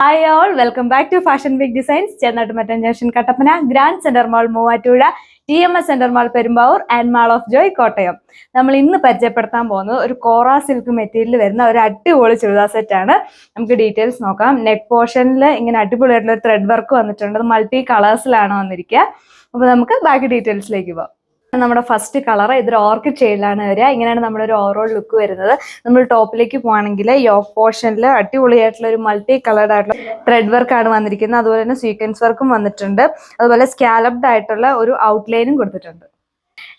Hi all, welcome back to Fashion Week Designs, Chennatummattan Junction, Kattappana, Grand Center Mall, Movattuzha, TMS Center Mall, Perumbavoor and Mall of Joy, Kottayam. നമ്മൾ ഇന്ന് പരിചയപ്പെടുത്താൻ പോകുന്നത് ഒരു കോറ silk material വരുന്ന ഒരു അടിപൊളി churidar set ആണ്. നമുക്ക് ഡീറ്റെയിൽസ് നോക്കാം. നെക്ക് പോർഷനിൽ ഇങ്ങനെ അടിപൊളിയായിട്ടുള്ള ത്രെഡ് വർക്ക് വന്നിട്ടുണ്ട്. അത് മൾട്ടി കളേഴ്സിലാണ് വന്നിരിക്കുക. അപ്പോൾ നമുക്ക് ബാക്കി ഡീറ്റെയിൽസിലേക്ക് പോകാം. നമ്മുടെ ഫസ്റ്റ് കളർ ഇതൊരു ഓർക്കിഡ് ഷെയ്ഡിലാണ് വരിക. ഇങ്ങനെയാണ് നമ്മുടെ ഒരു ഓവറോൾ ലുക്ക് വരുന്നത്. നമ്മൾ ടോപ്പിലേക്ക് പോവാണെങ്കിൽ യോക്ക് പോർഷനിൽ അടിപൊളിയായിട്ടുള്ള ഒരു മൾട്ടി കളർഡ് ആയിട്ടുള്ള ത്രെഡ് വർക്ക് ആണ് വന്നിരിക്കുന്നത്. അതുപോലെ തന്നെ സീക്വൻസ് വർക്കും വന്നിട്ടുണ്ട്. അതുപോലെ സ്കാലപ്ഡ് ആയിട്ടുള്ള ഒരു ഔട്ട്ലൈനും കൊടുത്തിട്ടുണ്ട്.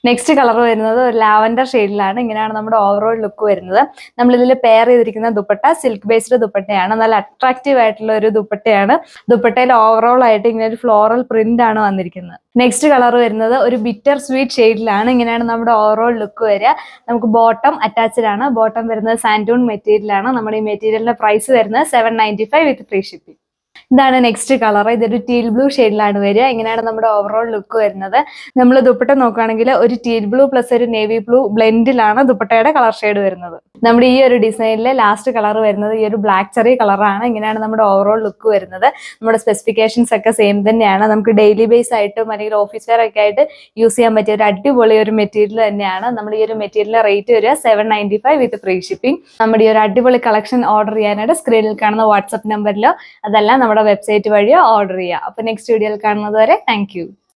നെക്സ്റ്റ് കളർ വരുന്നത് ഒരു ലാവൻഡർ ഷെയ്ഡിലാണ്. ഇങ്ങനെയാണ് നമ്മുടെ ഓവറോൾ ലുക്ക് വരുന്നത്. നമ്മൾ ഇതിൽ പെയർ ചെയ്തിരിക്കുന്ന ദുപ്പട്ട സിൽക്ക് ബേസ്ഡ് ദുപ്പട്ടയാണ്. നല്ല അട്രാക്റ്റീവ് ആയിട്ടുള്ള ഒരു ദുപ്പട്ടയാണ്. ദുപ്പട്ടയിൽ ഓവറോൾ ആയിട്ട് ഇങ്ങനെ ഒരു ഫ്ലോറൽ പ്രിന്റ് ആണ് വന്നിരിക്കുന്നത്. നെക്സ്റ്റ് കളർ വരുന്നത് ഒരു ബിറ്റർ സ്വീറ്റ് ഷെയ്ഡിലാണ്. ഇങ്ങനെയാണ് നമ്മുടെ ഓവറോൾ ലുക്ക് വരിക. നമുക്ക് ബോട്ടം അറ്റാച്ച്ഡ് ആണ്. ബോട്ടം വരുന്നത് സാൻഡൂൺ മെറ്റീരിയലാണ്. നമ്മുടെ ഈ മെറ്റീരിയലിന്റെ പ്രൈസ് വരുന്നത് $795 വിത്ത് ഫ്രീ ഷിപ്പിംഗ്. ഇതാണ് നെക്സ്റ്റ് കളർ. ഇതൊരു ടീൽ ബ്ലൂ ഷെയ്ഡിലാണ് വരിക. ഇങ്ങനെയാണ് നമ്മുടെ ഓവറോൾ ലുക്ക് വരുന്നത്. നമ്മൾ ദുപ്പട്ട നോക്കുകയാണെങ്കിൽ ഒരു ടീൽ ബ്ലൂ പ്ലസ് ഒരു നേവി ബ്ലൂ ബ്ലെൻഡിലാണ് ദുപ്പട്ടയുടെ കളർ ഷെയ്ഡ് വരുന്നത്. നമ്മുടെ ഈ ഒരു ഡിസൈനിലെ ലാസ്റ്റ് കളർ വരുന്നത് ഈ ഒരു ബ്ലാക്ക് ചെറി കളറാണ്. ഇങ്ങനെയാണ് നമ്മുടെ ഓവറോൾ ലുക്ക് വരുന്നത്. നമ്മുടെ സ്പെസിഫിക്കേഷൻസ് ഒക്കെ സെയിം തന്നെയാണ്. നമുക്ക് ഡെയിലി ബേസ് ആയിട്ടും അല്ലെങ്കിൽ ഓഫീസ് വെയർ ഒക്കെ ആയിട്ട് യൂസ് ചെയ്യാൻ പറ്റിയ ഒരു അടിപൊളി ഒരു മെറ്റീരിയൽ തന്നെയാണ്. നമ്മുടെ ഈ ഒരു മെറ്റീരിയലിന്റെ റേറ്റ് വരിക $795 വിത്ത് ഫ്രീ ഷിപ്പിംഗ്. നമ്മുടെ ഈ ഒരു അടിപൊളി കളക്ഷൻ ഓർഡർ ചെയ്യാനായിട്ട് സ്ക്രീനിൽ കാണുന്ന വാട്സ്ആപ്പ് നമ്പറിലോ അതല്ല നമ്മുടെ വെബ്സൈറ്റ് വഴിയോ ഓർഡർ ചെയ്യുക. അപ്പോൾ നെക്സ്റ്റ് വീഡിയോയിൽ കാണുന്നത് വരെ താങ്ക് യു.